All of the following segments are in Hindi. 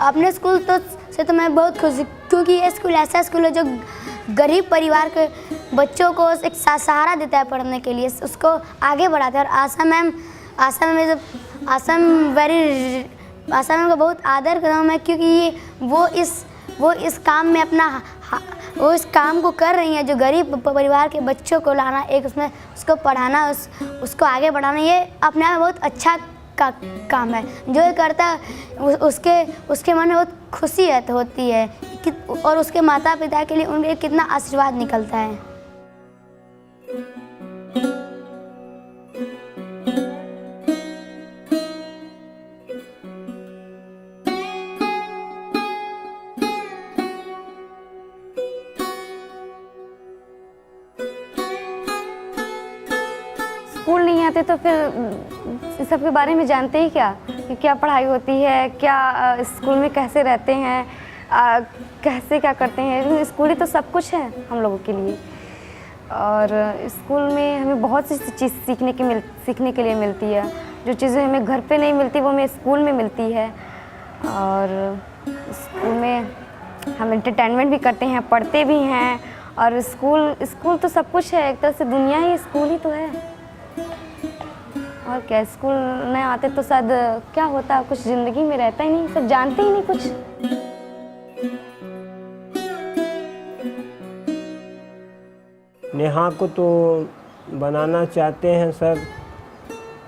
अपने स्कूल से तो मैं बहुत खुश हूँ, क्योंकि ये स्कूल ऐसा स्कूल है जो गरीब परिवार के बच्चों को एक सहारा देता है पढ़ने के लिए, उसको आगे बढ़ाता है। और आशा मैम का बहुत आदर करता हूँ मैं, क्योंकि वो इस काम में वो इस काम को कर रही हैं, जो गरीब परिवार के बच्चों को लाना, एक उसमें उसको पढ़ाना, उसको आगे बढ़ाना, ये अपने आप में बहुत अच्छा काम है। जो ये करता है उसके मन में बहुत खुशी होती है, और उसके माता पिता के लिए उनके कितना आशीर्वाद निकलता है। स्कूल नहीं आते तो फिर इस सब के बारे में जानते ही क्या कि क्या पढ़ाई होती है, क्या स्कूल में कैसे रहते हैं, कैसे क्या करते हैं। स्कूल ही तो सब कुछ है हम लोगों के लिए। और स्कूल में हमें बहुत सी चीज़ सीखने के लिए मिलती है। जो चीज़ें हमें घर पे नहीं मिलती वो हमें स्कूल में मिलती है। और स्कूल में हम एंटरटेनमेंट भी करते हैं, पढ़ते भी हैं। और स्कूल तो सब कुछ है, एक तरह से दुनिया ही स्कूल ही तो है। और क्या, स्कूल नहीं आते तो शायद क्या होता, कुछ ज़िंदगी में रहता ही नहीं, सब जानते ही नहीं कुछ। नेहा को तो बनाना चाहते हैं सर,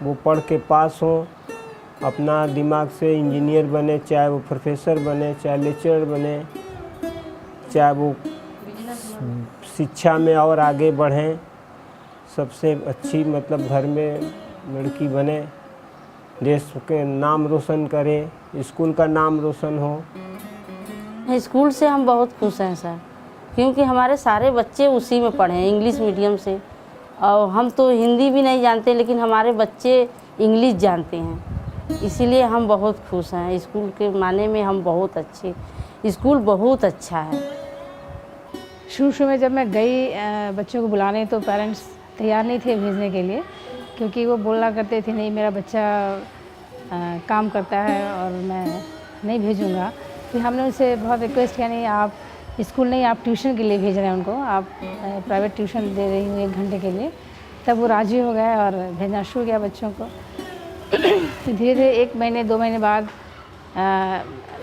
वो पढ़ के पास हो, अपना दिमाग से इंजीनियर बने, चाहे वो प्रोफेसर बने, चाहे लेक्चरर बने, चाहे वो शिक्षा में और आगे बढ़ें, सबसे अच्छी मतलब घर में लड़की बने, देश के नाम रोशन करे, स्कूल का नाम रोशन हो। स्कूल से हम बहुत खुश हैं सर, क्योंकि हमारे सारे बच्चे उसी में पढ़े हैं, इंग्लिश मीडियम से। और हम तो हिंदी भी नहीं जानते, लेकिन हमारे बच्चे इंग्लिश जानते हैं, इसीलिए हम बहुत खुश हैं। स्कूल के माने में हम बहुत अच्छे, स्कूल बहुत अच्छा है। शुरू में जब मैं गई बच्चों को बुलाने, तो पेरेंट्स तैयार नहीं थे भेजने के लिए, क्योंकि वो बोला करते थे नहीं मेरा बच्चा काम करता है और मैं नहीं भेजूँगा। फिर हमने उनसे बहुत रिक्वेस्ट किया, नहीं आप स्कूल नहीं, आप ट्यूशन के लिए भेज रहे हैं उनको, आप प्राइवेट ट्यूशन दे रही हूँ 1 घंटे के लिए। तब वो राज़ी हो गए और भेजना शुरू किया बच्चों को। फिर धीरे धीरे 1 महीने 2 महीने बाद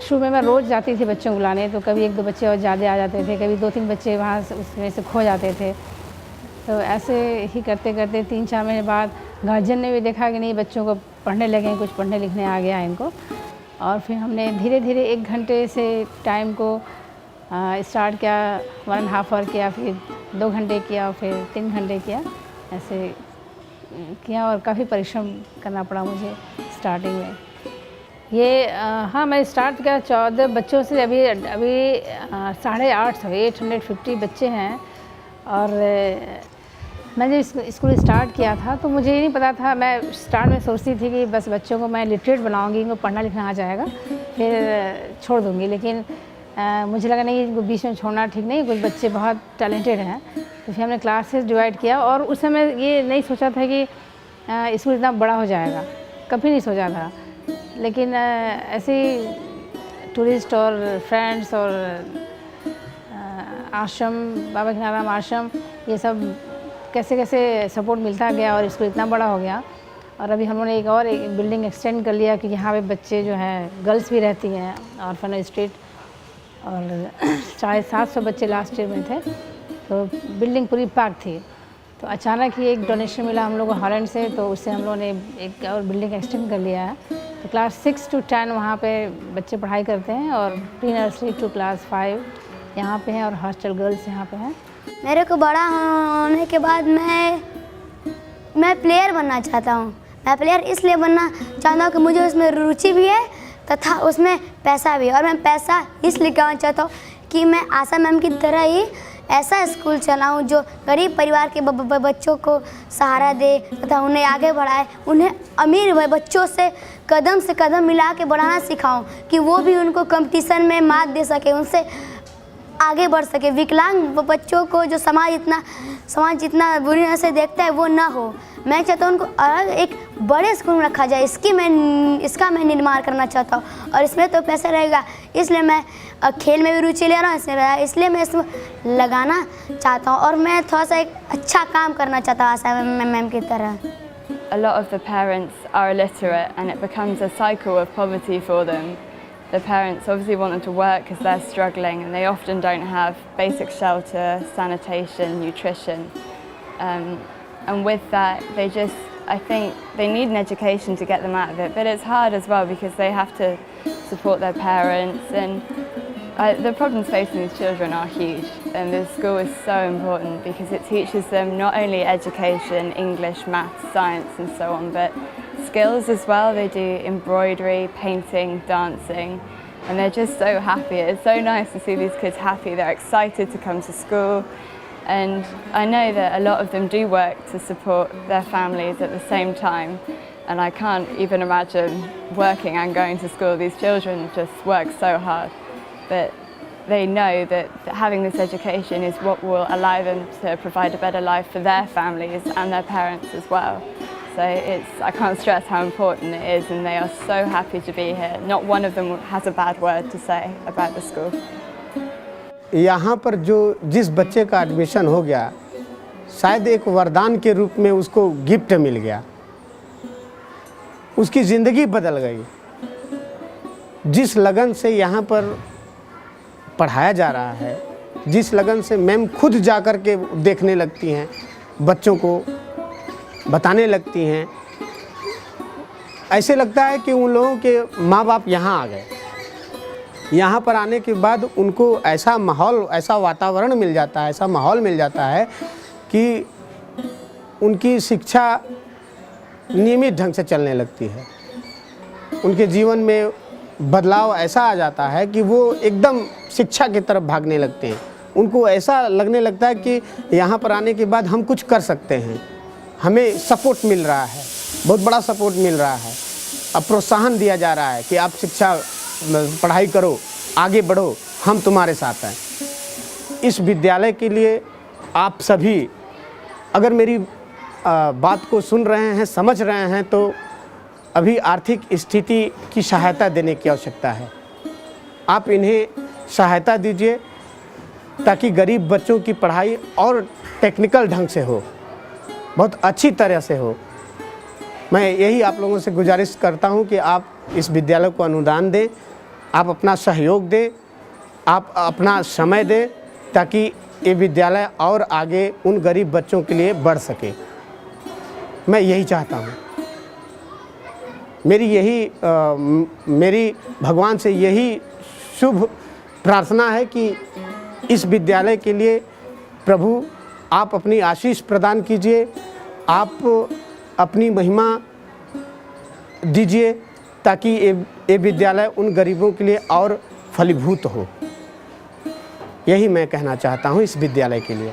शुरू में मैं रोज़ जाती थी बच्चों को बुलाने, तो कभी 1-2 बच्चे और ज़्यादा आ जाते थे, कभी 2-3 बच्चे वहाँ से उसमें से खो जाते थे। तो ऐसे ही करते करते 3-4 महीने बाद गार्जियन ने भी देखा कि नहीं बच्चों को पढ़ने लगे, कुछ पढ़ने लिखने आ गया इनको। और फिर हमने धीरे धीरे 1 घंटे से टाइम को स्टार्ट किया, 1.5 आवर किया, फिर 2 घंटे किया, फिर 3 घंटे किया, ऐसे किया। और काफ़ी परिश्रम करना पड़ा मुझे स्टार्टिंग में। ये हाँ, मैं स्टार्ट किया 14 बच्चों से, अभी 850 बच्चे हैं। और मैंने स्कूल स्टार्ट किया था तो मुझे ये नहीं पता था, मैं स्टार्ट में सोचती थी कि बस बच्चों को मैं लिटरेट बनाऊंगी, इनको पढ़ना लिखना आ जाएगा, फिर छोड़ दूंगी। लेकिन मुझे लगा नहीं, इनको बीच में छोड़ना ठीक नहीं, कुछ बच्चे बहुत टैलेंटेड हैं। तो फिर हमने क्लासेस डिवाइड किया, और उस समय ये नहीं सोचा था कि स्कूल इतना बड़ा हो जाएगा, कभी नहीं सोचा था। लेकिन ऐसे ही टूरिस्ट और फ्रेंड्स और आश्रम, बाबा घनाराम आश्रम, ये सब कैसे कैसे सपोर्ट मिलता गया और स्कूल इतना बड़ा हो गया। और अभी हम लोगों ने एक बिल्डिंग एक्सटेंड कर लिया कि यहाँ पे बच्चे जो हैं गर्ल्स भी रहती हैं, ऑर्फेनेज स्ट्रीट, और 750 बच्चे लास्ट ईयर में थे, तो बिल्डिंग पूरी पैक थी। तो अचानक ही एक डोनेशन मिला हम लोग को हॉलैंड से, तो उससे हम लोगों ने एक और बिल्डिंग एक्सटेंड कर लिया है। तो क्लास 6 to 10 वहाँ पे बच्चे पढ़ाई करते हैं, और प्री नर्सरी टू क्लास 5 यहाँ पे हैं, और हॉस्टल गर्ल्स यहाँ पे हैं। मेरे को बड़ा होने के बाद मैं प्लेयर बनना चाहता हूँ। मैं प्लेयर इसलिए बनना चाहता हूँ कि मुझे उसमें रुचि भी है तथा उसमें पैसा भी है। और मैं पैसा इसलिए कमाना चाहता हूँ कि मैं आशा मैम की तरह ही ऐसा स्कूल चलाऊँ जो गरीब परिवार के बच्चों को सहारा दे तथा उन्हें आगे बढ़ाए, उन्हें अमीर बच्चों से कदम मिला के बढ़ाना सिखाऊँ कि वो भी उनको कंपटीशन में मात दे सके, उनसे आगे बढ़ सके। विकलांग बच्चों को जो समाज इतना बुरी नज़र से देखता है वो ना हो। मैं चाहता हूँ उनको अलग एक बड़े स्कूल में रखा जाए, इसका मैं निर्माण करना चाहता हूँ। और इसमें तो पैसा रहेगा, इसलिए मैं खेल में भी रुचि ले रहा हूँ, इसलिए मैं इसमें लगाना चाहता हूँ और मैं थोड़ा सा एक अच्छा काम करना चाहता हूँ आशा मैम की तरह। A lot of the parents are illiterate and it becomes a cycle of poverty for them. The parents obviously want them to work because they're struggling and they often don't have basic shelter, sanitation, nutrition. And with that, I think they need an education to get them out of it, but it's hard as well because they have to support their parents, and the problems facing these children are huge, and the school is so important because it teaches them not only education, English, maths, science and so on, but skills as well. They do embroidery, painting, dancing, and they're just so happy. It's so nice to see these kids happy. They're excited to come to school. And I know that a lot of them do work to support their families at the same time, and I can't even imagine working and going to school. These children just work so hard, but they know that having this education is what will allow them to provide a better life for their families and their parents as well. So I can't stress how important it is, and they are so happy to be here. Not one of them has a bad word to say about the school. यहाँ पर जिस बच्चे का एडमिशन हो गया, शायद एक वरदान के रूप में उसको गिफ्ट मिल गया, उसकी ज़िंदगी बदल गई। जिस लगन से यहाँ पर पढ़ाया जा रहा है, जिस लगन से मैम खुद जा कर के देखने लगती हैं, बच्चों को बताने लगती हैं, ऐसे लगता है कि उन लोगों के माँ बाप यहाँ आ गए। यहाँ पर आने के बाद उनको ऐसा माहौल, ऐसा वातावरण मिल जाता है, ऐसा माहौल मिल जाता है कि उनकी शिक्षा नियमित ढंग से चलने लगती है। उनके जीवन में बदलाव ऐसा आ जाता है कि वो एकदम शिक्षा की तरफ भागने लगते हैं। उनको ऐसा लगने लगता है कि यहाँ पर आने के बाद हम कुछ कर सकते हैं, हमें सपोर्ट मिल रहा है, बहुत बड़ा सपोर्ट मिल रहा है। अब प्रोत्साहन दिया जा रहा है कि आप शिक्षा पढ़ाई करो, आगे बढ़ो, हम तुम्हारे साथ हैं। इस विद्यालय के लिए आप सभी अगर मेरी बात को सुन रहे हैं, समझ रहे हैं, तो अभी आर्थिक स्थिति की सहायता देने की आवश्यकता है। आप इन्हें सहायता दीजिए ताकि गरीब बच्चों की पढ़ाई और टेक्निकल ढंग से हो, बहुत अच्छी तरह से हो। मैं यही आप लोगों से गुजारिश करता हूं कि आप इस विद्यालय को अनुदान दें, आप अपना सहयोग दें, आप अपना समय दें, ताकि ये विद्यालय और आगे उन गरीब बच्चों के लिए बढ़ सके। मैं यही चाहता हूँ। मेरी भगवान से यही शुभ प्रार्थना है कि इस विद्यालय के लिए प्रभु आप अपनी आशीष प्रदान कीजिए, आप अपनी महिमा दीजिए ताकि ये विद्यालय उन गरीबों के लिए और फलीभूत हो। यही मैं कहना चाहता हूँ इस विद्यालय के लिए।